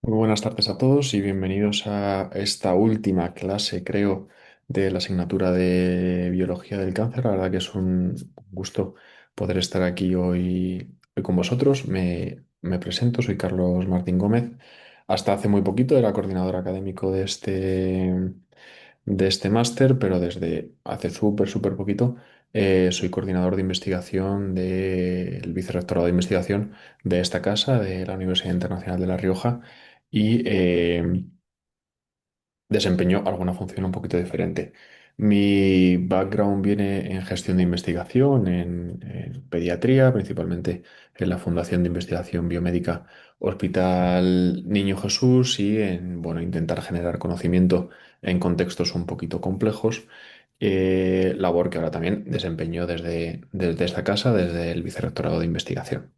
Muy buenas tardes a todos y bienvenidos a esta última clase, creo, de la asignatura de Biología del Cáncer. La verdad que es un gusto poder estar aquí hoy con vosotros. Me presento, soy Carlos Martín Gómez. Hasta hace muy poquito era coordinador académico de este máster, pero desde hace súper poquito soy coordinador de investigación del vicerrectorado de investigación de esta casa, de la Universidad Internacional de La Rioja y desempeñó alguna función un poquito diferente. Mi background viene en gestión de investigación, en pediatría, principalmente en la Fundación de Investigación Biomédica Hospital Niño Jesús y en, bueno, intentar generar conocimiento en contextos un poquito complejos. Labor que ahora también desempeño desde esta casa, desde el Vicerrectorado de Investigación.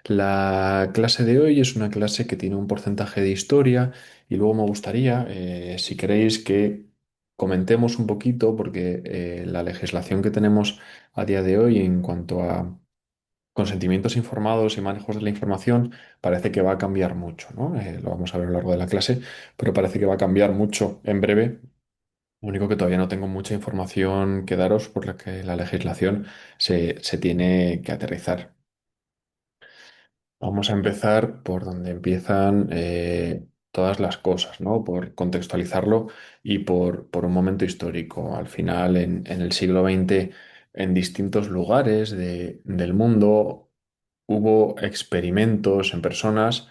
La clase de hoy es una clase que tiene un porcentaje de historia y luego me gustaría, si queréis, que comentemos un poquito, porque la legislación que tenemos a día de hoy en cuanto a consentimientos informados y manejos de la información parece que va a cambiar mucho, ¿no? Lo vamos a ver a lo largo de la clase, pero parece que va a cambiar mucho en breve. Lo único que todavía no tengo mucha información que daros por la que la legislación se tiene que aterrizar. Vamos a empezar por donde empiezan todas las cosas, ¿no? Por contextualizarlo y por un momento histórico. Al final, en el siglo XX, en distintos lugares del mundo, hubo experimentos en personas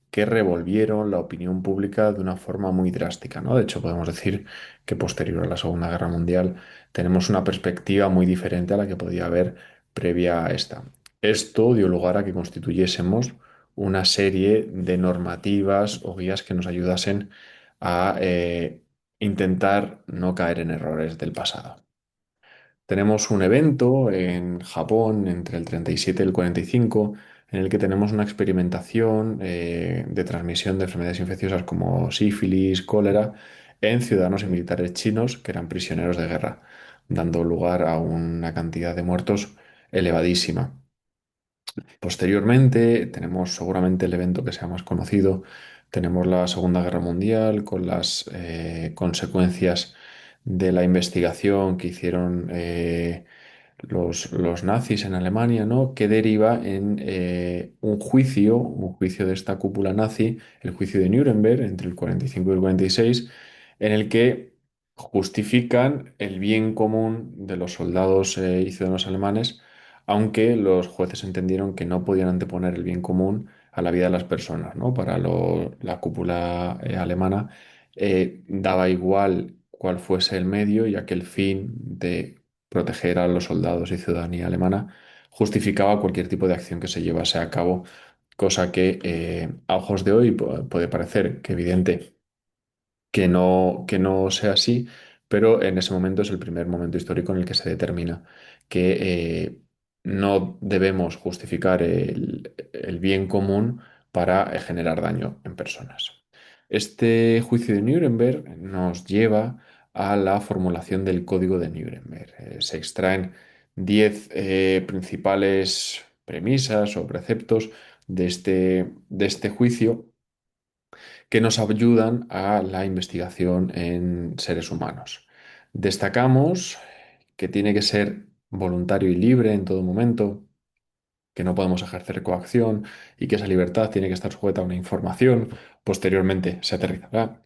que revolvieron la opinión pública de una forma muy drástica, ¿no? De hecho, podemos decir que posterior a la Segunda Guerra Mundial tenemos una perspectiva muy diferente a la que podía haber previa a esta. Esto dio lugar a que constituyésemos una serie de normativas o guías que nos ayudasen a intentar no caer en errores del pasado. Tenemos un evento en Japón entre el 37 y el 45 en el que tenemos una experimentación de transmisión de enfermedades infecciosas como sífilis, cólera, en ciudadanos y militares chinos que eran prisioneros de guerra, dando lugar a una cantidad de muertos elevadísima. Posteriormente, tenemos seguramente el evento que sea más conocido, tenemos la Segunda Guerra Mundial con las consecuencias de la investigación que hicieron los nazis en Alemania, ¿no? Que deriva en un juicio de esta cúpula nazi, el juicio de Nuremberg entre el 45 y el 46, en el que justifican el bien común de los soldados y ciudadanos alemanes, aunque los jueces entendieron que no podían anteponer el bien común a la vida de las personas, ¿no? Para la cúpula alemana daba igual cuál fuese el medio, ya que el fin de proteger a los soldados y ciudadanía alemana justificaba cualquier tipo de acción que se llevase a cabo, cosa que a ojos de hoy puede parecer que evidente que no sea así, pero en ese momento es el primer momento histórico en el que se determina que no debemos justificar el bien común para generar daño en personas. Este juicio de Nuremberg nos lleva a la formulación del Código de Nuremberg. Se extraen 10 principales premisas o preceptos de este juicio que nos ayudan a la investigación en seres humanos. Destacamos que tiene que ser voluntario y libre en todo momento, que no podemos ejercer coacción y que esa libertad tiene que estar sujeta a una información. Posteriormente se aterrizará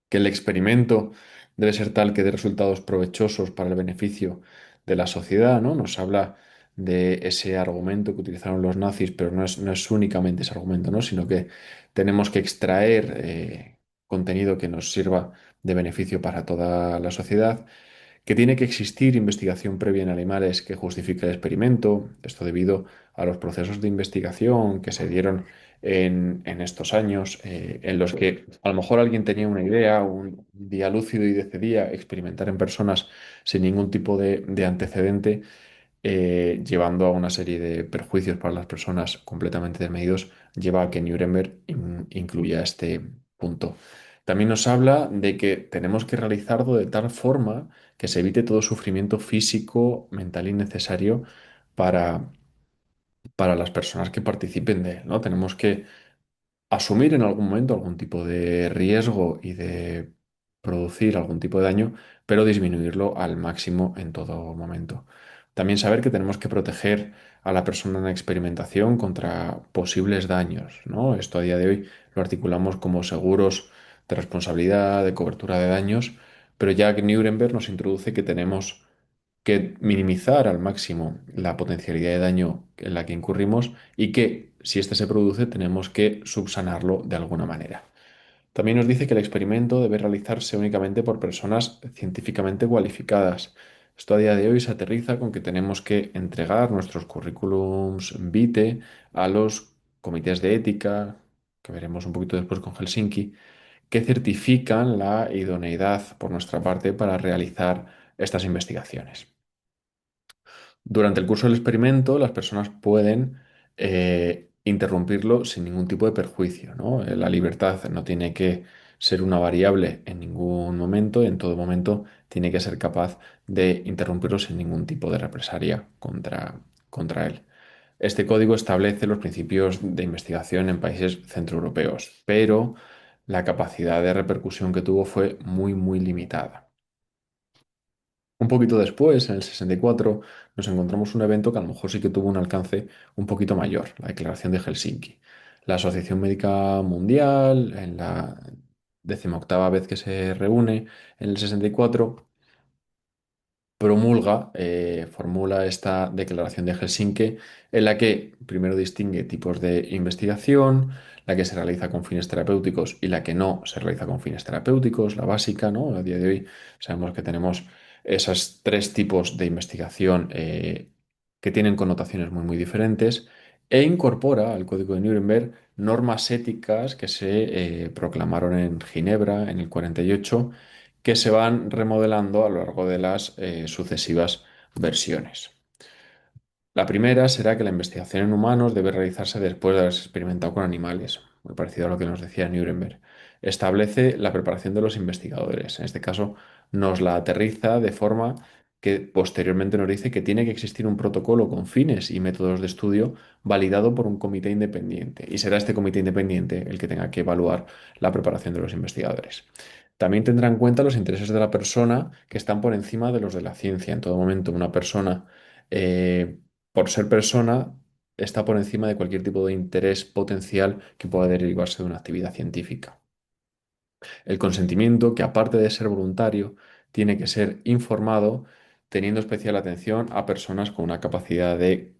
que el experimento debe ser tal que dé resultados provechosos para el beneficio de la sociedad, ¿no? Nos habla de ese argumento que utilizaron los nazis, pero no es únicamente ese argumento, ¿no? Sino que tenemos que extraer contenido que nos sirva de beneficio para toda la sociedad, que tiene que existir investigación previa en animales que justifique el experimento, esto debido a los procesos de investigación que se dieron en estos años, en los que a lo mejor alguien tenía una idea, un día lúcido y decidía experimentar en personas sin ningún tipo de antecedente, llevando a una serie de perjuicios para las personas completamente desmedidos, lleva a que Nuremberg incluya este punto. También nos habla de que tenemos que realizarlo de tal forma que se evite todo sufrimiento físico, mental innecesario para, para las personas que participen de él, ¿no? Tenemos que asumir en algún momento algún tipo de riesgo y de producir algún tipo de daño, pero disminuirlo al máximo en todo momento. También saber que tenemos que proteger a la persona en experimentación contra posibles daños, ¿no? Esto a día de hoy lo articulamos como seguros de responsabilidad, de cobertura de daños, pero Jack Nuremberg nos introduce que tenemos que minimizar al máximo la potencialidad de daño en la que incurrimos y que si éste se produce tenemos que subsanarlo de alguna manera. También nos dice que el experimento debe realizarse únicamente por personas científicamente cualificadas. Esto a día de hoy se aterriza con que tenemos que entregar nuestros currículums vitae a los comités de ética, que veremos un poquito después con Helsinki, que certifican la idoneidad por nuestra parte para realizar estas investigaciones. Durante el curso del experimento, las personas pueden interrumpirlo sin ningún tipo de perjuicio, ¿no? La libertad no tiene que ser una variable en ningún momento, y en todo momento tiene que ser capaz de interrumpirlo sin ningún tipo de represalia contra él. Este código establece los principios de investigación en países centroeuropeos, pero la capacidad de repercusión que tuvo fue muy, muy limitada. Un poquito después, en el 64, nos encontramos un evento que a lo mejor sí que tuvo un alcance un poquito mayor, la Declaración de Helsinki. La Asociación Médica Mundial, en la 18ª vez que se reúne, en el 64, promulga, formula esta Declaración de Helsinki, en la que primero distingue tipos de investigación, la que se realiza con fines terapéuticos y la que no se realiza con fines terapéuticos, la básica, ¿no? A día de hoy sabemos que tenemos esos tres tipos de investigación que tienen connotaciones muy, muy diferentes e incorpora al Código de Nuremberg normas éticas que se proclamaron en Ginebra en el 48 que se van remodelando a lo largo de las sucesivas versiones. La primera será que la investigación en humanos debe realizarse después de haberse experimentado con animales, muy parecido a lo que nos decía Nuremberg. Establece la preparación de los investigadores. En este caso, nos la aterriza de forma que posteriormente nos dice que tiene que existir un protocolo con fines y métodos de estudio validado por un comité independiente. Y será este comité independiente el que tenga que evaluar la preparación de los investigadores. También tendrá en cuenta los intereses de la persona que están por encima de los de la ciencia. En todo momento, una persona eh, por ser persona, está por encima de cualquier tipo de interés potencial que pueda derivarse de una actividad científica. El consentimiento, que aparte de ser voluntario, tiene que ser informado, teniendo especial atención a personas con una capacidad de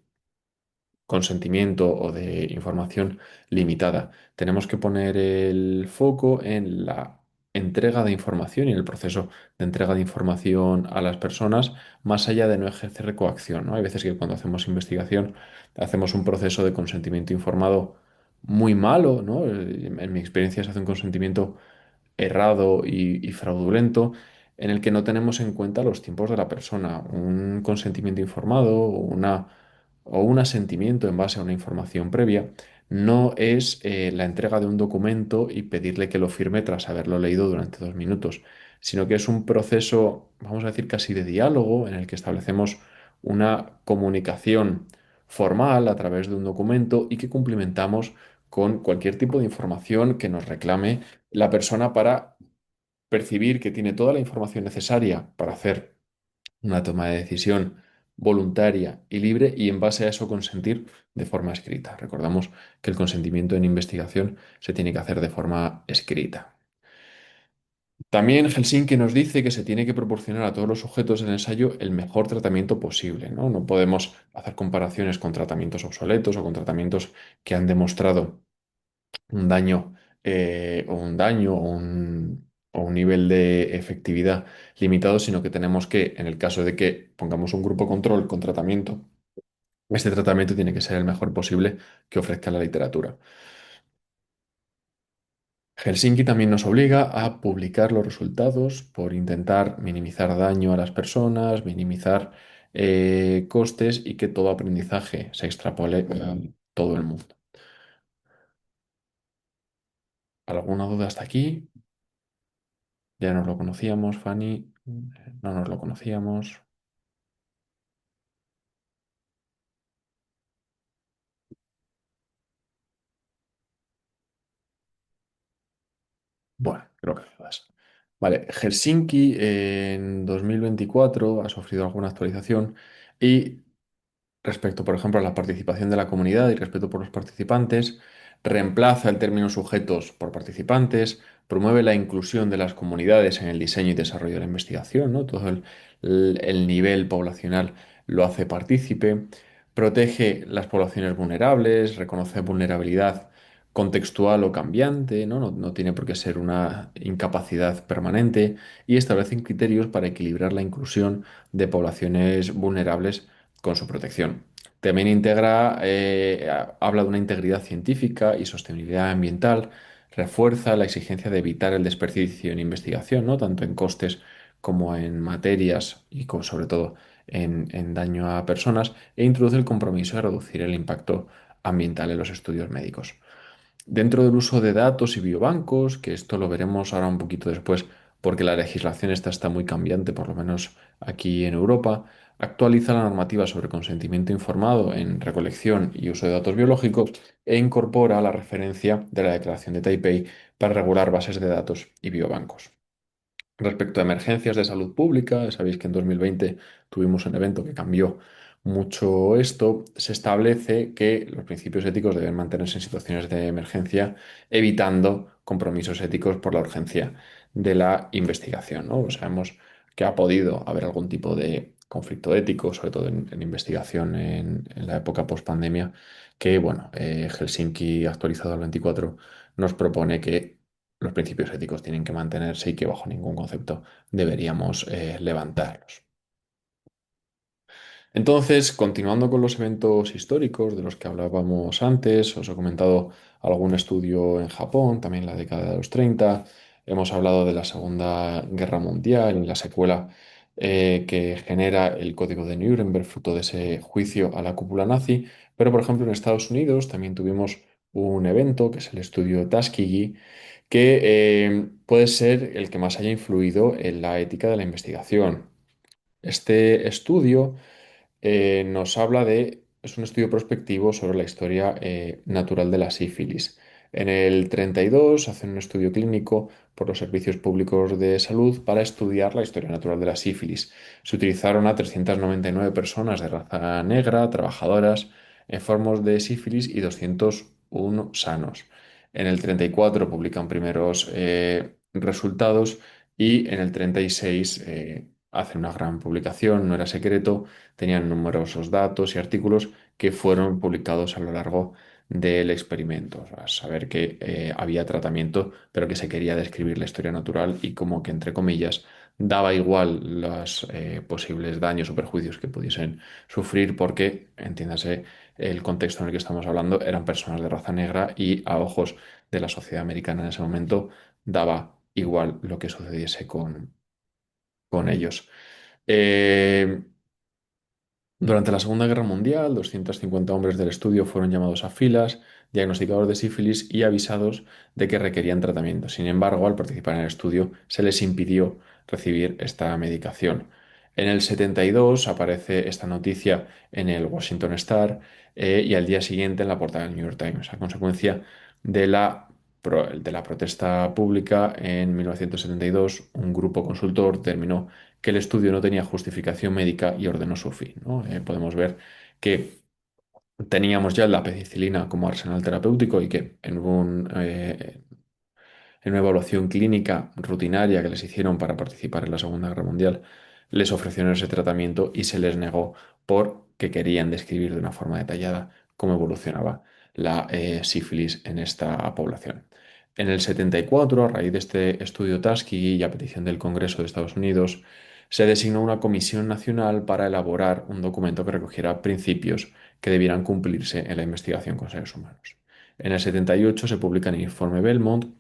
consentimiento o de información limitada. Tenemos que poner el foco en la entrega de información y en el proceso de entrega de información a las personas, más allá de no ejercer coacción, ¿no? Hay veces que cuando hacemos investigación hacemos un proceso de consentimiento informado muy malo, ¿no? En mi experiencia se hace un consentimiento errado y fraudulento en el que no tenemos en cuenta los tiempos de la persona. Un consentimiento informado o un asentimiento en base a una información previa no es la entrega de un documento y pedirle que lo firme tras haberlo leído durante 2 minutos, sino que es un proceso, vamos a decir, casi de diálogo en el que establecemos una comunicación formal a través de un documento y que cumplimentamos con cualquier tipo de información que nos reclame la persona para percibir que tiene toda la información necesaria para hacer una toma de decisión voluntaria y libre y en base a eso consentir de forma escrita. Recordamos que el consentimiento en investigación se tiene que hacer de forma escrita. También Helsinki nos dice que se tiene que proporcionar a todos los sujetos del ensayo el mejor tratamiento posible, ¿no? No podemos hacer comparaciones con tratamientos obsoletos o con tratamientos que han demostrado un daño o un nivel de efectividad limitado, sino que tenemos que, en el caso de que pongamos un grupo control con tratamiento, este tratamiento tiene que ser el mejor posible que ofrezca la literatura. Helsinki también nos obliga a publicar los resultados por intentar minimizar daño a las personas, minimizar costes y que todo aprendizaje se extrapole a todo el mundo. ¿Alguna duda hasta aquí? Ya nos lo conocíamos, Fanny. No nos lo conocíamos. Bueno, creo que todas. Vale, Helsinki en 2024 ha sufrido alguna actualización y respecto, por ejemplo, a la participación de la comunidad y respeto por los participantes, reemplaza el término sujetos por participantes, promueve la inclusión de las comunidades en el diseño y desarrollo de la investigación, ¿no? Todo el nivel poblacional lo hace partícipe, protege las poblaciones vulnerables, reconoce vulnerabilidad contextual o cambiante, ¿no? No tiene por qué ser una incapacidad permanente y establece criterios para equilibrar la inclusión de poblaciones vulnerables con su protección. También habla de una integridad científica y sostenibilidad ambiental, refuerza la exigencia de evitar el desperdicio en investigación, ¿no? Tanto en costes como en materias y sobre todo en daño a personas, e introduce el compromiso de reducir el impacto ambiental en los estudios médicos. Dentro del uso de datos y biobancos, que esto lo veremos ahora un poquito después, porque la legislación está muy cambiante, por lo menos aquí en Europa, actualiza la normativa sobre consentimiento informado en recolección y uso de datos biológicos e incorpora la referencia de la Declaración de Taipei para regular bases de datos y biobancos. Respecto a emergencias de salud pública, sabéis que en 2020 tuvimos un evento que cambió mucho esto. Se establece que los principios éticos deben mantenerse en situaciones de emergencia, evitando compromisos éticos por la urgencia de la investigación, ¿no? Sabemos que ha podido haber algún tipo de conflicto ético, sobre todo en investigación en la época post-pandemia, que, bueno, Helsinki actualizado al 24 nos propone que los principios éticos tienen que mantenerse y que bajo ningún concepto deberíamos levantarlos. Entonces, continuando con los eventos históricos de los que hablábamos antes, os he comentado algún estudio en Japón, también en la década de los 30. Hemos hablado de la Segunda Guerra Mundial y la secuela que genera el Código de Nuremberg, fruto de ese juicio a la cúpula nazi. Pero, por ejemplo, en Estados Unidos también tuvimos un evento, que es el estudio Tuskegee, que puede ser el que más haya influido en la ética de la investigación. Este estudio nos habla es un estudio prospectivo sobre la historia natural de la sífilis. En el 32 hacen un estudio clínico por los servicios públicos de salud para estudiar la historia natural de la sífilis. Se utilizaron a 399 personas de raza negra, trabajadoras, enfermos de sífilis y 201 sanos. En el 34 publican primeros resultados y en el 36 hacen una gran publicación, no era secreto, tenían numerosos datos y artículos que fueron publicados a lo largo del experimento. O sea, saber que había tratamiento, pero que se quería describir la historia natural y como que, entre comillas, daba igual los posibles daños o perjuicios que pudiesen sufrir porque, entiéndase, el contexto en el que estamos hablando eran personas de raza negra y a ojos de la sociedad americana en ese momento daba igual lo que sucediese con ellos. Eh, Durante la Segunda Guerra Mundial, 250 hombres del estudio fueron llamados a filas, diagnosticados de sífilis y avisados de que requerían tratamiento. Sin embargo, al participar en el estudio, se les impidió recibir esta medicación. En el 72 aparece esta noticia en el Washington Star y al día siguiente en la portada del New York Times, a consecuencia de la protesta pública en 1972, un grupo consultor determinó que el estudio no tenía justificación médica y ordenó su fin, ¿no? Podemos ver que teníamos ya la penicilina como arsenal terapéutico y que en una evaluación clínica rutinaria que les hicieron para participar en la Segunda Guerra Mundial, les ofrecieron ese tratamiento y se les negó porque querían describir de una forma detallada cómo evolucionaba la sífilis en esta población. En el 74, a raíz de este estudio Tuskegee y a petición del Congreso de Estados Unidos, se designó una comisión nacional para elaborar un documento que recogiera principios que debieran cumplirse en la investigación con seres humanos. En el 78 se publica el informe Belmont,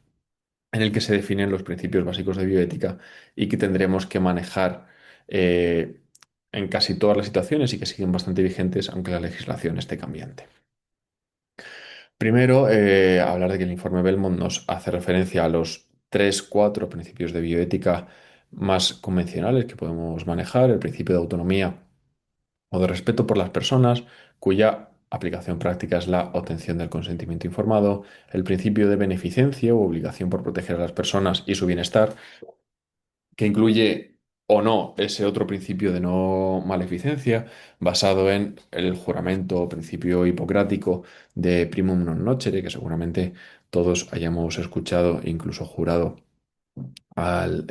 en el que se definen los principios básicos de bioética y que tendremos que manejar eh, en casi todas las situaciones y que siguen bastante vigentes, aunque la legislación esté cambiante. Primero, hablar de que el informe Belmont nos hace referencia a los tres, cuatro principios de bioética más convencionales que podemos manejar: el principio de autonomía o de respeto por las personas, cuya Aplicación práctica es la obtención del consentimiento informado, el principio de beneficencia o obligación por proteger a las personas y su bienestar, que incluye o no ese otro principio de no maleficencia, basado en el juramento o principio hipocrático de primum non nocere, que seguramente todos hayamos escuchado e incluso jurado al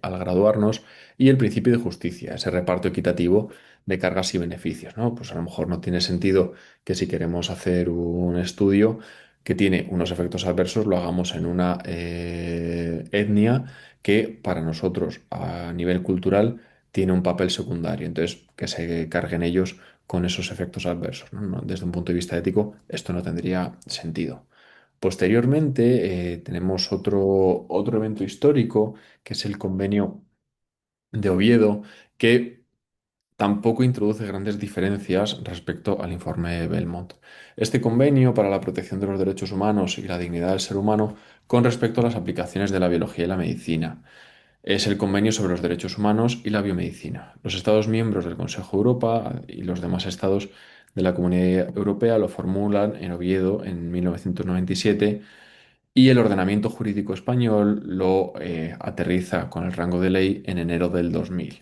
graduarnos, y el principio de justicia, ese reparto equitativo de cargas y beneficios, ¿no? Pues a lo mejor no tiene sentido que si queremos hacer un estudio que tiene unos efectos adversos, lo hagamos en una etnia que para nosotros a nivel cultural tiene un papel secundario, entonces que se carguen ellos con esos efectos adversos, ¿no? Desde un punto de vista ético, esto no tendría sentido. Posteriormente, tenemos otro evento histórico, que es el Convenio de Oviedo, que tampoco introduce grandes diferencias respecto al informe de Belmont. Este convenio para la protección de los derechos humanos y la dignidad del ser humano con respecto a las aplicaciones de la biología y la medicina. Es el convenio sobre los derechos humanos y la biomedicina. Los Estados miembros del Consejo de Europa y los demás estados de la Comunidad Europea lo formulan en Oviedo en 1997 y el ordenamiento jurídico español lo aterriza con el rango de ley en enero del 2000.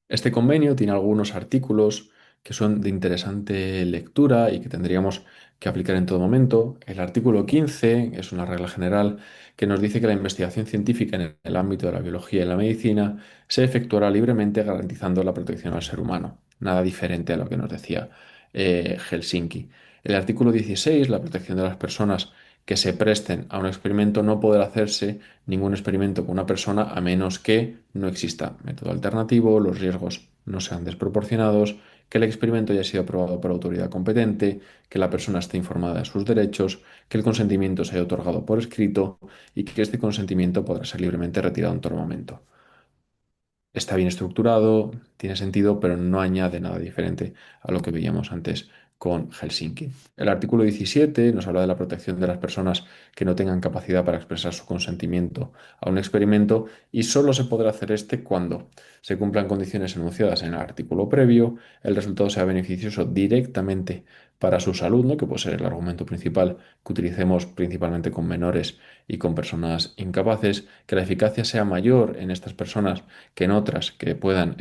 Este convenio tiene algunos artículos que son de interesante lectura y que tendríamos que aplicar en todo momento. El artículo 15 es una regla general que nos dice que la investigación científica en el ámbito de la biología y la medicina se efectuará libremente garantizando la protección al ser humano. Nada diferente a lo que nos decía Helsinki. El artículo 16, la protección de las personas que se presten a un experimento, no podrá hacerse ningún experimento con una persona a menos que no exista método alternativo, los riesgos no sean desproporcionados, que el experimento haya sido aprobado por autoridad competente, que la persona esté informada de sus derechos, que el consentimiento se haya otorgado por escrito y que este consentimiento podrá ser libremente retirado en todo momento. Está bien estructurado, tiene sentido, pero no añade nada diferente a lo que veíamos antes con Helsinki. El artículo 17 nos habla de la protección de las personas que no tengan capacidad para expresar su consentimiento a un experimento y solo se podrá hacer este cuando se cumplan condiciones enunciadas en el artículo previo, el resultado sea beneficioso directamente para su salud, ¿no? Que puede ser el argumento principal que utilicemos principalmente con menores y con personas incapaces, que la eficacia sea mayor en estas personas que en otras que puedan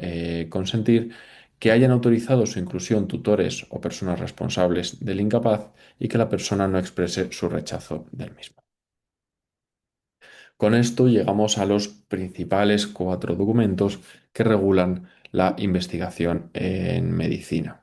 consentir, que hayan autorizado su inclusión tutores o personas responsables del incapaz y que la persona no exprese su rechazo del mismo. Con esto llegamos a los principales cuatro documentos que regulan la investigación en medicina.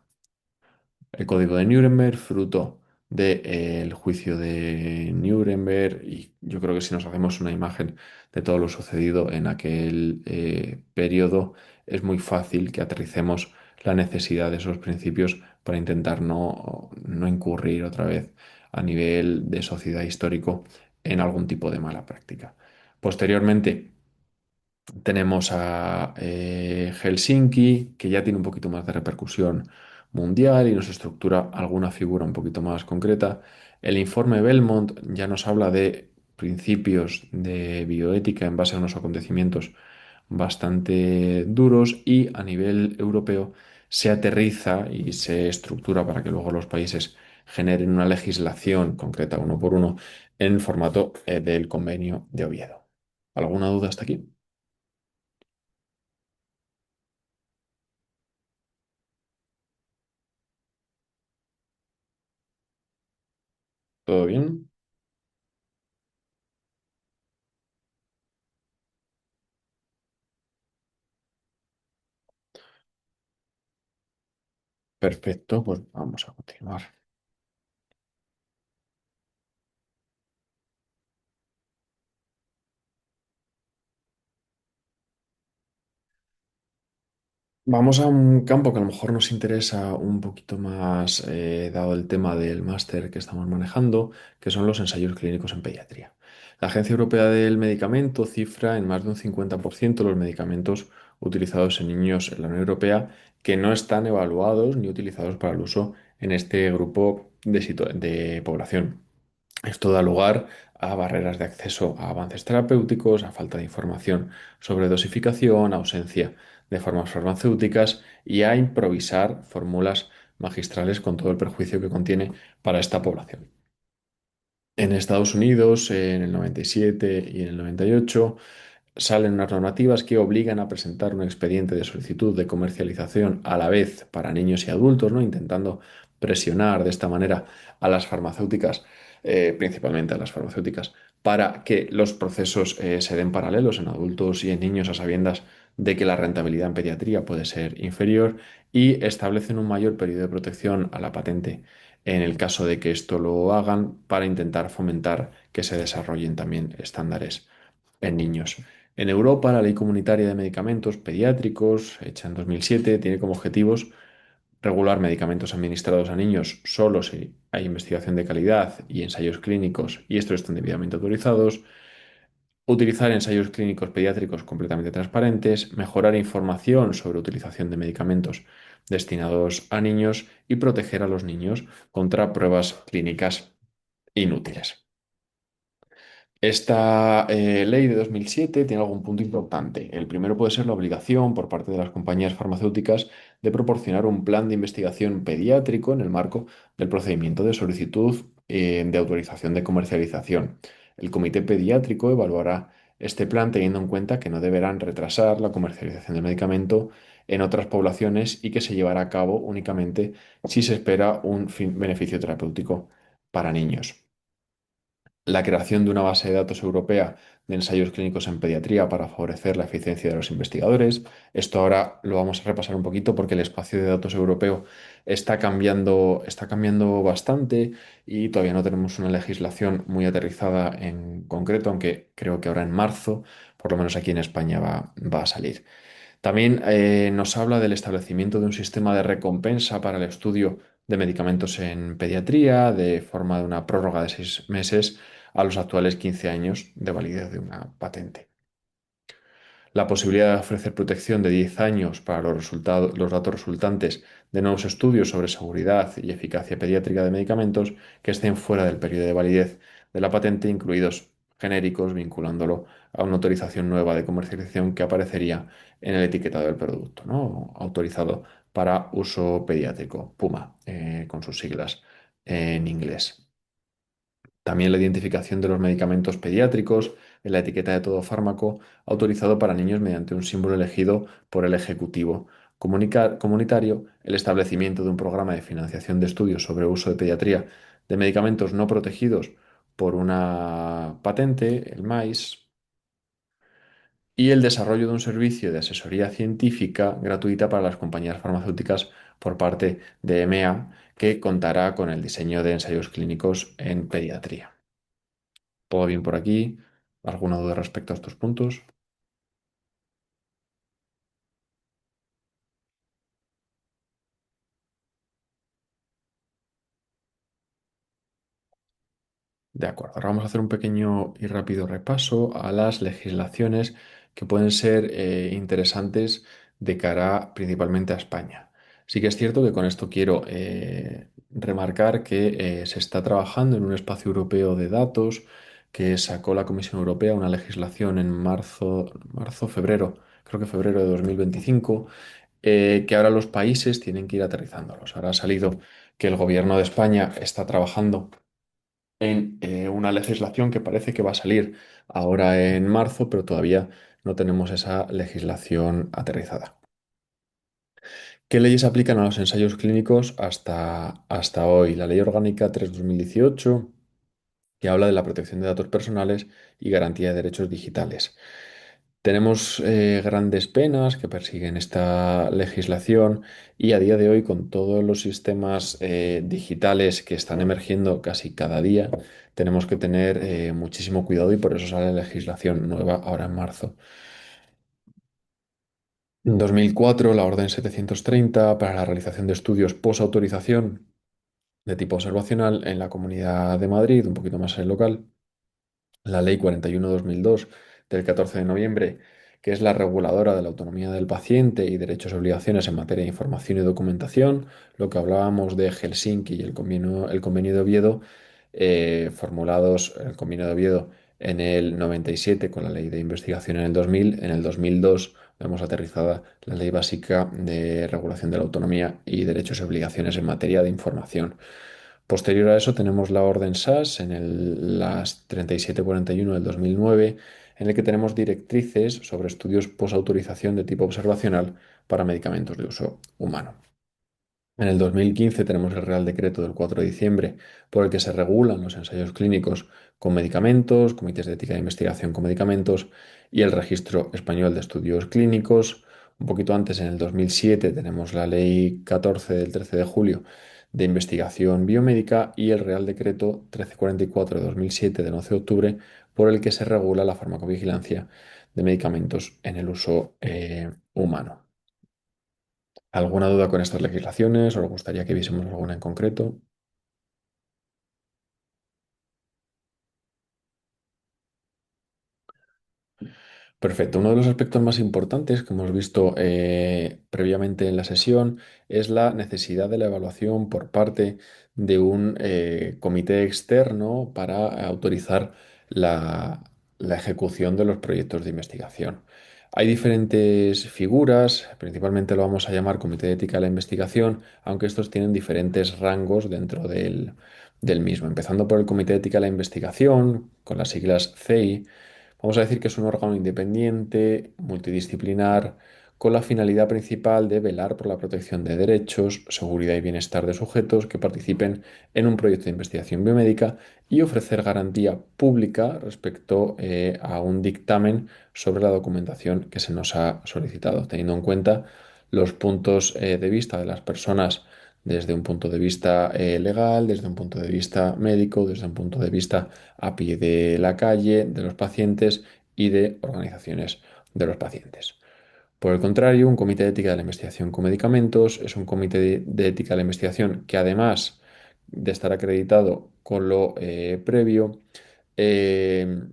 El Código de Nuremberg, fruto del juicio de Nuremberg, y yo creo que si nos hacemos una imagen de todo lo sucedido en aquel periodo, es muy fácil que aterricemos la necesidad de esos principios para intentar no incurrir otra vez a nivel de sociedad histórico en algún tipo de mala práctica. Posteriormente, tenemos a Helsinki, que ya tiene un poquito más de repercusión mundial y nos estructura alguna figura un poquito más concreta. El informe Belmont ya nos habla de principios de bioética en base a unos acontecimientos bastante duros y a nivel europeo se aterriza y se estructura para que luego los países generen una legislación concreta uno por uno en formato del Convenio de Oviedo. ¿Alguna duda hasta aquí? ¿Todo bien? Perfecto, pues vamos a continuar. Vamos a un campo que a lo mejor nos interesa un poquito más, dado el tema del máster que estamos manejando, que son los ensayos clínicos en pediatría. La Agencia Europea del Medicamento cifra en más de un 50% los medicamentos utilizados en niños en la Unión Europea que no están evaluados ni utilizados para el uso en este grupo de población. Esto da lugar a barreras de acceso a avances terapéuticos, a falta de información sobre dosificación, ausencia de formas farmacéuticas y a improvisar fórmulas magistrales con todo el perjuicio que contiene para esta población. En Estados Unidos, en el 97 y en el 98, salen unas normativas que obligan a presentar un expediente de solicitud de comercialización a la vez para niños y adultos, ¿no? Intentando presionar de esta manera a las farmacéuticas, principalmente a las farmacéuticas, para que los procesos se den paralelos en adultos y en niños a sabiendas de que la rentabilidad en pediatría puede ser inferior y establecen un mayor periodo de protección a la patente en el caso de que esto lo hagan para intentar fomentar que se desarrollen también estándares en niños. En Europa, la Ley Comunitaria de Medicamentos Pediátricos, hecha en 2007, tiene como objetivos regular medicamentos administrados a niños solo si hay investigación de calidad y ensayos clínicos y estos están debidamente autorizados, utilizar ensayos clínicos pediátricos completamente transparentes, mejorar información sobre utilización de medicamentos destinados a niños y proteger a los niños contra pruebas clínicas inútiles. Esta ley de 2007 tiene algún punto importante. El primero puede ser la obligación por parte de las compañías farmacéuticas de proporcionar un plan de investigación pediátrico en el marco del procedimiento de solicitud de autorización de comercialización. El comité pediátrico evaluará este plan teniendo en cuenta que no deberán retrasar la comercialización del medicamento en otras poblaciones y que se llevará a cabo únicamente si se espera un beneficio terapéutico para niños. La creación de una base de datos europea de ensayos clínicos en pediatría para favorecer la eficiencia de los investigadores. Esto ahora lo vamos a repasar un poquito porque el espacio de datos europeo está cambiando bastante y todavía no tenemos una legislación muy aterrizada en concreto, aunque creo que ahora en marzo, por lo menos aquí en España, va a salir. También nos habla del establecimiento de un sistema de recompensa para el estudio de medicamentos en pediatría, de forma de una prórroga de 6 meses a los actuales 15 años de validez de una patente. La posibilidad de ofrecer protección de 10 años para los datos resultantes de nuevos estudios sobre seguridad y eficacia pediátrica de medicamentos que estén fuera del periodo de validez de la patente, incluidos genéricos, vinculándolo a una autorización nueva de comercialización que aparecería en el etiquetado del producto, ¿no? Autorizado para uso pediátrico, PUMA, con sus siglas en inglés. También la identificación de los medicamentos pediátricos en la etiqueta de todo fármaco autorizado para niños mediante un símbolo elegido por el Ejecutivo comunitario, el establecimiento de un programa de financiación de estudios sobre uso de pediatría de medicamentos no protegidos por una patente, el MAIS, y el desarrollo de un servicio de asesoría científica gratuita para las compañías farmacéuticas por parte de EMEA, que contará con el diseño de ensayos clínicos en pediatría. ¿Todo bien por aquí? ¿Alguna duda respecto a estos puntos? De acuerdo, ahora vamos a hacer un pequeño y rápido repaso a las legislaciones que pueden ser interesantes de cara principalmente a España. Sí que es cierto que con esto quiero remarcar que se está trabajando en un espacio europeo de datos que sacó la Comisión Europea una legislación en febrero, creo que febrero de 2025, que ahora los países tienen que ir aterrizándolos. Ahora ha salido que el gobierno de España está trabajando en una legislación que parece que va a salir ahora en marzo, pero todavía no tenemos esa legislación aterrizada. ¿Qué leyes aplican a los ensayos clínicos hasta hoy? La Ley Orgánica 3/2018, que habla de la protección de datos personales y garantía de derechos digitales. Tenemos grandes penas que persiguen esta legislación y a día de hoy, con todos los sistemas digitales que están emergiendo casi cada día, tenemos que tener muchísimo cuidado y por eso sale legislación nueva ahora en marzo. En 2004, la Orden 730 para la realización de estudios post-autorización de tipo observacional en la Comunidad de Madrid, un poquito más en local. La Ley 41/2002 del 14 de noviembre, que es la reguladora de la autonomía del paciente y derechos y obligaciones en materia de información y documentación, lo que hablábamos de Helsinki y el convenio de Oviedo, formulados el convenio de Oviedo en el 97 con la ley de investigación en el 2000, en el 2002 vemos aterrizada la Ley Básica de Regulación de la Autonomía y Derechos y Obligaciones en materia de información. Posterior a eso tenemos la Orden SAS en las 3741 del 2009, en el que tenemos directrices sobre estudios posautorización de tipo observacional para medicamentos de uso humano. En el 2015 tenemos el Real Decreto del 4 de diciembre por el que se regulan los ensayos clínicos con medicamentos, comités de ética de investigación con medicamentos y el Registro Español de Estudios Clínicos. Un poquito antes, en el 2007, tenemos la Ley 14 del 13 de julio de investigación biomédica y el Real Decreto 1344 de 2007 del 11 de octubre por el que se regula la farmacovigilancia de medicamentos en el uso humano. ¿Alguna duda con estas legislaciones o os gustaría que viésemos alguna en concreto? Perfecto. Uno de los aspectos más importantes que hemos visto previamente en la sesión es la necesidad de la evaluación por parte de un comité externo para autorizar la, la ejecución de los proyectos de investigación. Hay diferentes figuras, principalmente lo vamos a llamar Comité de Ética de la Investigación, aunque estos tienen diferentes rangos dentro del mismo. Empezando por el Comité de Ética de la Investigación, con las siglas CEI. Vamos a decir que es un órgano independiente, multidisciplinar, con la finalidad principal de velar por la protección de derechos, seguridad y bienestar de sujetos que participen en un proyecto de investigación biomédica y ofrecer garantía pública respecto a un dictamen sobre la documentación que se nos ha solicitado, teniendo en cuenta los puntos de vista de las personas desde un punto de vista legal, desde un punto de vista médico, desde un punto de vista a pie de la calle, de los pacientes y de organizaciones de los pacientes. Por el contrario, un comité de ética de la investigación con medicamentos es un comité de ética de la investigación que, además de estar acreditado con lo previo, eh,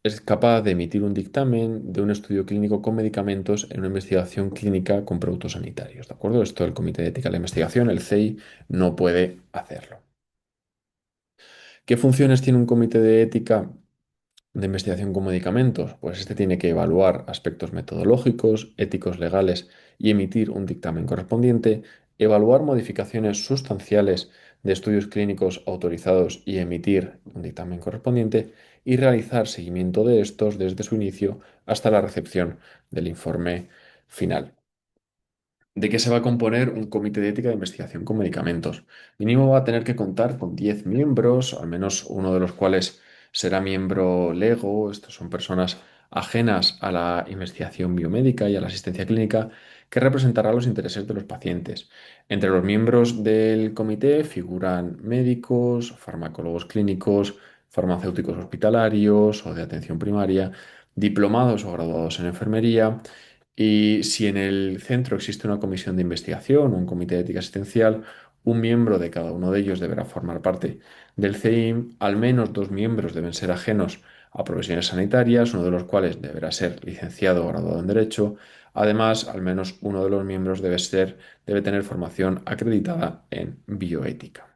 es capaz de emitir un dictamen de un estudio clínico con medicamentos en una investigación clínica con productos sanitarios. ¿De acuerdo? Esto el Comité de Ética de la Investigación, el CEI, no puede hacerlo. ¿Qué funciones tiene un comité de ética de investigación con medicamentos? Pues este tiene que evaluar aspectos metodológicos, éticos, legales y emitir un dictamen correspondiente, evaluar modificaciones sustanciales de estudios clínicos autorizados y emitir un dictamen correspondiente y realizar seguimiento de estos desde su inicio hasta la recepción del informe final. ¿De qué se va a componer un comité de ética de investigación con medicamentos? Mínimo va a tener que contar con 10 miembros, al menos uno de los cuales será miembro LEGO. Estos son personas ajenas a la investigación biomédica y a la asistencia clínica que representará los intereses de los pacientes. Entre los miembros del comité figuran médicos, farmacólogos clínicos, farmacéuticos hospitalarios o de atención primaria, diplomados o graduados en enfermería, y si en el centro existe una comisión de investigación o un comité de ética asistencial, un miembro de cada uno de ellos deberá formar parte del CEIM. Al menos dos miembros deben ser ajenos a profesiones sanitarias, uno de los cuales deberá ser licenciado o graduado en Derecho. Además, al menos uno de los miembros debe tener formación acreditada en bioética.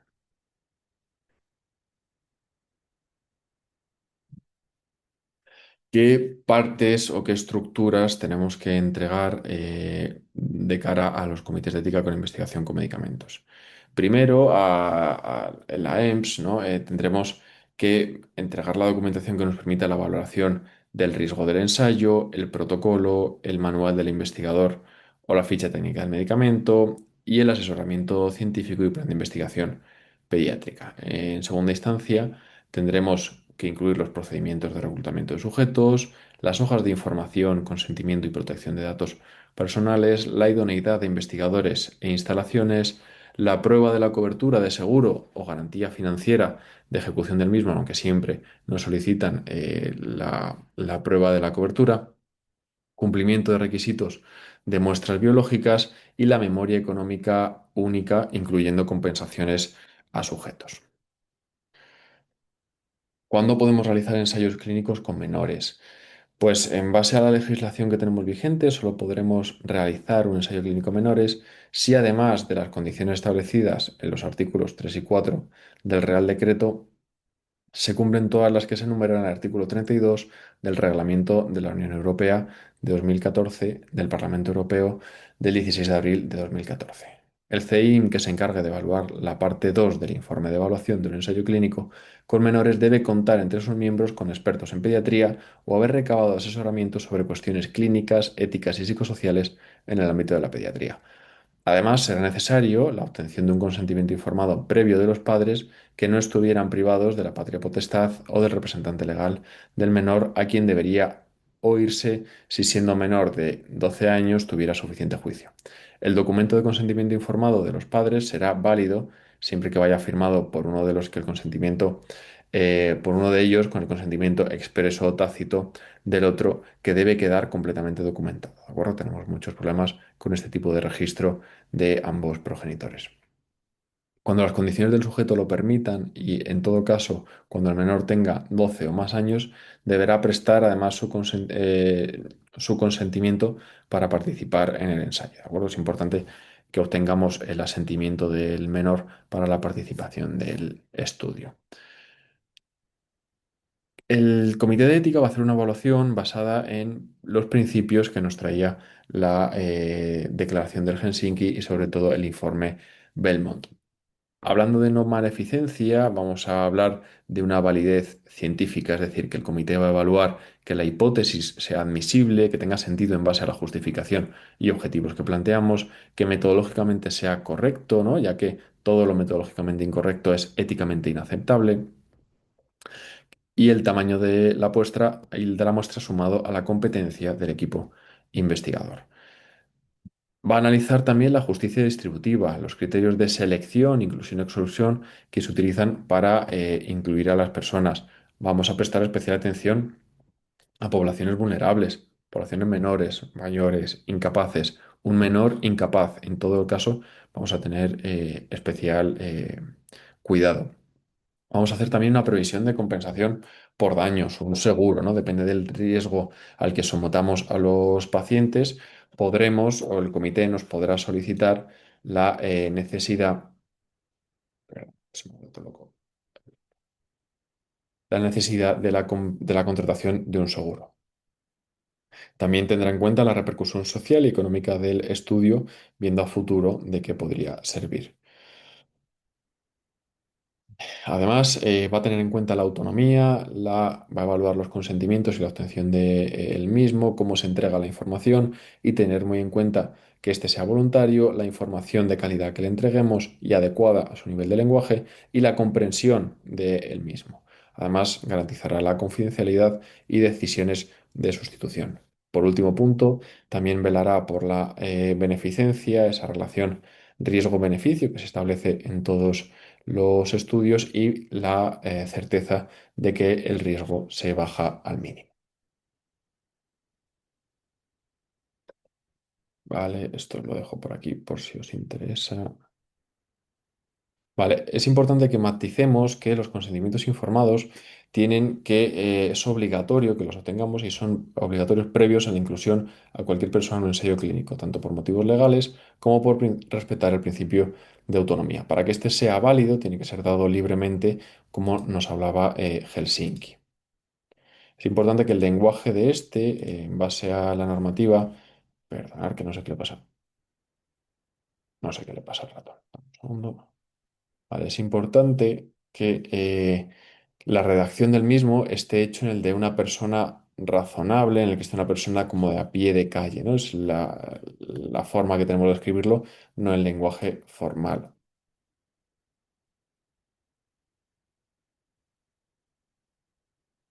¿Qué partes o qué estructuras tenemos que entregar de cara a los comités de ética con investigación con medicamentos? Primero, en la EMS, ¿no? Tendremos que entregar la documentación que nos permita la valoración del riesgo del ensayo, el protocolo, el manual del investigador o la ficha técnica del medicamento y el asesoramiento científico y plan de investigación pediátrica. En segunda instancia, tendremos que incluir los procedimientos de reclutamiento de sujetos, las hojas de información, consentimiento y protección de datos personales, la idoneidad de investigadores e instalaciones, la prueba de la cobertura de seguro o garantía financiera de ejecución del mismo, aunque siempre nos solicitan la prueba de la cobertura, cumplimiento de requisitos de muestras biológicas y la memoria económica única, incluyendo compensaciones a sujetos. ¿Cuándo podemos realizar ensayos clínicos con menores? Pues en base a la legislación que tenemos vigente, solo podremos realizar un ensayo clínico en menores si, además de las condiciones establecidas en los artículos 3 y 4 del Real Decreto, Se cumplen todas las que se enumeran en el artículo 32 del Reglamento de la Unión Europea de 2014 del Parlamento Europeo del 16 de abril de 2014. El CEIM, que se encargue de evaluar la parte 2 del informe de evaluación de un ensayo clínico con menores, debe contar entre sus miembros con expertos en pediatría o haber recabado asesoramiento sobre cuestiones clínicas, éticas y psicosociales en el ámbito de la pediatría. Además, será necesario la obtención de un consentimiento informado previo de los padres que no estuvieran privados de la patria potestad o del representante legal del menor a quien debería oírse si siendo menor de 12 años tuviera suficiente juicio. El documento de consentimiento informado de los padres será válido siempre que vaya firmado por uno de los que el consentimiento, por uno de ellos con el consentimiento expreso o tácito del otro que debe quedar completamente documentado. ¿De acuerdo? Tenemos muchos problemas con este tipo de registro de ambos progenitores. Cuando las condiciones del sujeto lo permitan y, en todo caso, cuando el menor tenga 12 o más años, deberá prestar además su consentimiento para participar en el ensayo. ¿De acuerdo? Es importante que obtengamos el asentimiento del menor para la participación del estudio. El comité de ética va a hacer una evaluación basada en los principios que nos traía la declaración del Helsinki y sobre todo el informe Belmont. Hablando de no maleficencia, vamos a hablar de una validez científica, es decir, que el comité va a evaluar que la hipótesis sea admisible, que tenga sentido en base a la justificación y objetivos que planteamos, que metodológicamente sea correcto, ¿no? Ya que todo lo metodológicamente incorrecto es éticamente inaceptable, y el tamaño de la muestra, y de la muestra sumado a la competencia del equipo investigador. Va a analizar también la justicia distributiva, los criterios de selección, inclusión y exclusión que se utilizan para incluir a las personas. Vamos a prestar especial atención a poblaciones vulnerables, poblaciones menores, mayores, incapaces. Un menor incapaz, en todo caso, vamos a tener especial cuidado. Vamos a hacer también una previsión de compensación por daños, un seguro, ¿no? Depende del riesgo al que sometamos a los pacientes, podremos o el comité nos podrá solicitar la necesidad, perdón, se me ha vuelto loco, la necesidad de la contratación de un seguro. También tendrá en cuenta la repercusión social y económica del estudio, viendo a futuro de qué podría servir. Además, va a tener en cuenta la autonomía, va a evaluar los consentimientos y la obtención de el mismo, cómo se entrega la información y tener muy en cuenta que éste sea voluntario, la información de calidad que le entreguemos y adecuada a su nivel de lenguaje y la comprensión del mismo. Además, garantizará la confidencialidad y decisiones de sustitución. Por último punto, también velará por la beneficencia, esa relación riesgo-beneficio que se establece en todos los estudios y la certeza de que el riesgo se baja al mínimo. Vale, esto lo dejo por aquí por si os interesa. Vale, es importante que maticemos que los consentimientos informados tienen que, es obligatorio que los obtengamos y son obligatorios previos a la inclusión a cualquier persona en un ensayo clínico, tanto por motivos legales como por respetar el principio de autonomía. Para que este sea válido, tiene que ser dado libremente, como nos hablaba Helsinki. Es importante que el lenguaje de este, en base a la normativa, perdonad que no sé qué le pasa, no sé qué le pasa al ratón. Un segundo. Vale, es importante que la redacción del mismo esté hecho en el de una persona razonable, en el que esté una persona como de a pie de calle, ¿no? Es la forma que tenemos de escribirlo, no el lenguaje formal.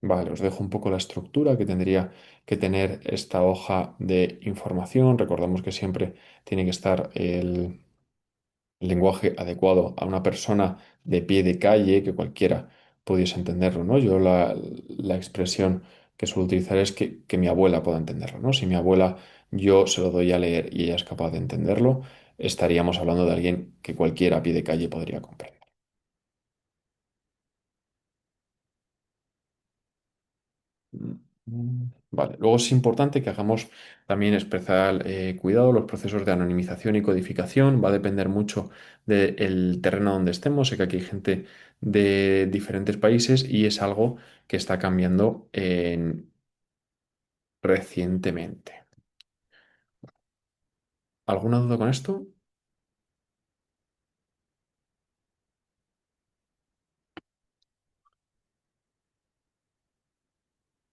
Vale, os dejo un poco la estructura que tendría que tener esta hoja de información. Recordamos que siempre tiene que estar el lenguaje adecuado a una persona de pie de calle, que cualquiera pudiese entenderlo, ¿no? Yo la expresión que suelo utilizar es que mi abuela pueda entenderlo, ¿no? Si mi abuela yo se lo doy a leer y ella es capaz de entenderlo, estaríamos hablando de alguien que cualquiera a pie de calle podría comprender. Vale, luego es importante que hagamos también especial cuidado los procesos de anonimización y codificación. Va a depender mucho del terreno donde estemos. Sé que aquí hay gente de diferentes países y es algo que está cambiando recientemente. ¿Alguna duda con esto?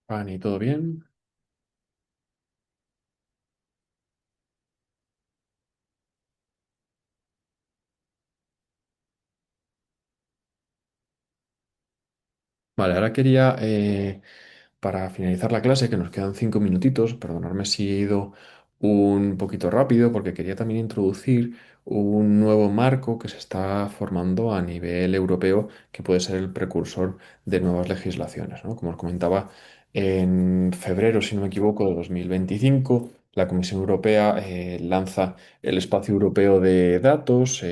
Pani, ¿todo bien? Vale, ahora quería, para finalizar la clase, que nos quedan 5 minutitos, perdonadme si he ido un poquito rápido, porque quería también introducir un nuevo marco que se está formando a nivel europeo, que puede ser el precursor de nuevas legislaciones, ¿no? Como os comentaba, en febrero, si no me equivoco, de 2025, la Comisión Europea lanza el Espacio Europeo de Datos,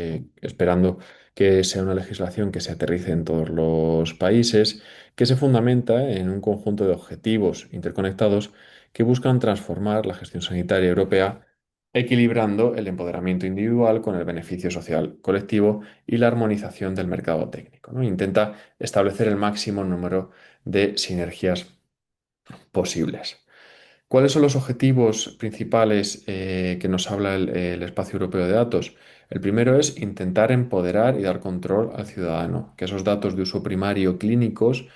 esperando que sea una legislación que se aterrice en todos los países, que se fundamenta en un conjunto de objetivos interconectados que buscan transformar la gestión sanitaria europea, equilibrando el empoderamiento individual con el beneficio social colectivo y la armonización del mercado técnico, ¿no? Intenta establecer el máximo número de sinergias posibles. ¿Cuáles son los objetivos principales que nos habla el Espacio Europeo de Datos? El primero es intentar empoderar y dar control al ciudadano, que esos datos de uso primario clínicos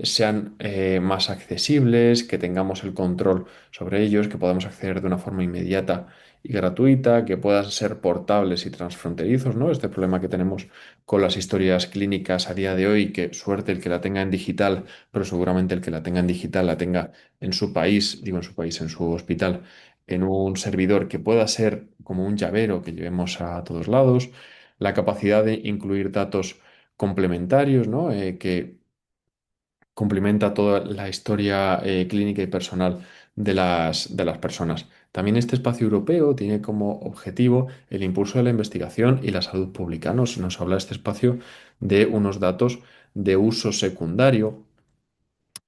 sean más accesibles, que tengamos el control sobre ellos, que podamos acceder de una forma inmediata y gratuita, que puedan ser portables y transfronterizos, ¿no? Este problema que tenemos con las historias clínicas a día de hoy, que suerte el que la tenga en digital, pero seguramente el que la tenga en digital la tenga en su país, digo en su país, en su hospital, en un servidor que pueda ser como un llavero que llevemos a todos lados, la capacidad de incluir datos complementarios, ¿no? Que complementa toda la historia clínica y personal de las personas. También este espacio europeo tiene como objetivo el impulso de la investigación y la salud pública. Nos habla este espacio de unos datos de uso secundario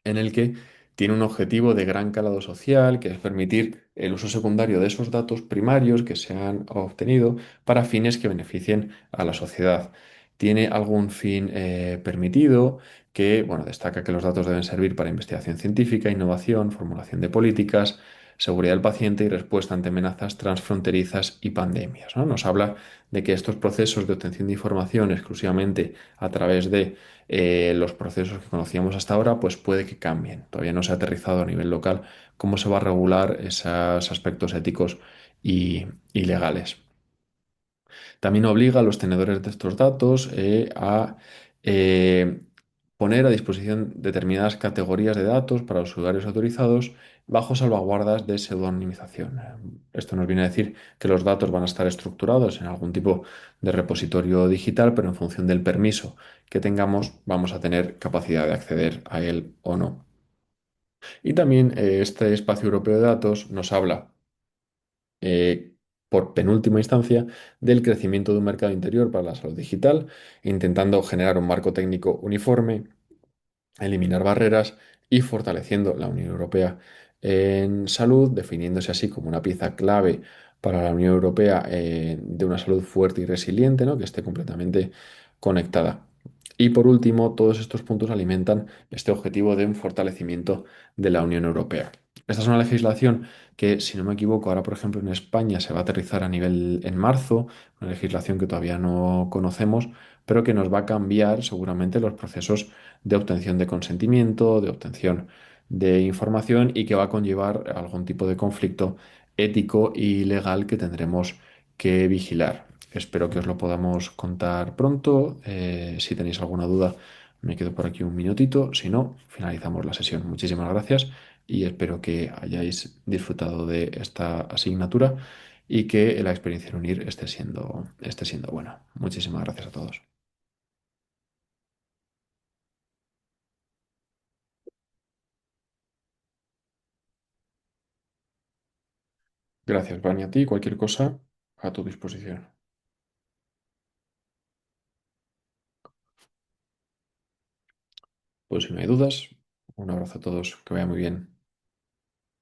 en el que tiene un objetivo de gran calado social, que es permitir el uso secundario de esos datos primarios que se han obtenido para fines que beneficien a la sociedad. Tiene algún fin permitido que, bueno, destaca que los datos deben servir para investigación científica, innovación, formulación de políticas, seguridad del paciente y respuesta ante amenazas transfronterizas y pandemias, ¿no? Nos habla de que estos procesos de obtención de información exclusivamente a través de los procesos que conocíamos hasta ahora, pues puede que cambien. Todavía no se ha aterrizado a nivel local cómo se va a regular esos aspectos éticos y legales. También obliga a los tenedores de estos datos a poner a disposición determinadas categorías de datos para los usuarios autorizados bajo salvaguardas de pseudonimización. Esto nos viene a decir que los datos van a estar estructurados en algún tipo de repositorio digital, pero en función del permiso que tengamos, vamos a tener capacidad de acceder a él o no. Y también este espacio europeo de datos nos habla eh, por penúltima instancia, del crecimiento de un mercado interior para la salud digital, intentando generar un marco técnico uniforme, eliminar barreras y fortaleciendo la Unión Europea en salud, definiéndose así como una pieza clave para la Unión Europea de una salud fuerte y resiliente, ¿no? Que esté completamente conectada. Y por último, todos estos puntos alimentan este objetivo de un fortalecimiento de la Unión Europea. Esta es una legislación que, si no me equivoco, ahora por ejemplo en España se va a aterrizar a nivel en marzo, una legislación que todavía no conocemos, pero que nos va a cambiar seguramente los procesos de obtención de consentimiento, de obtención de información y que va a conllevar algún tipo de conflicto ético y legal que tendremos que vigilar. Espero que os lo podamos contar pronto. Si tenéis alguna duda, me quedo por aquí un minutito. Si no, finalizamos la sesión. Muchísimas gracias y espero que hayáis disfrutado de esta asignatura y que la experiencia en UNIR esté siendo buena. Muchísimas gracias a todos. Gracias, Vani, a ti. Cualquier cosa a tu disposición. Pues si no hay dudas, un abrazo a todos, que vaya muy bien.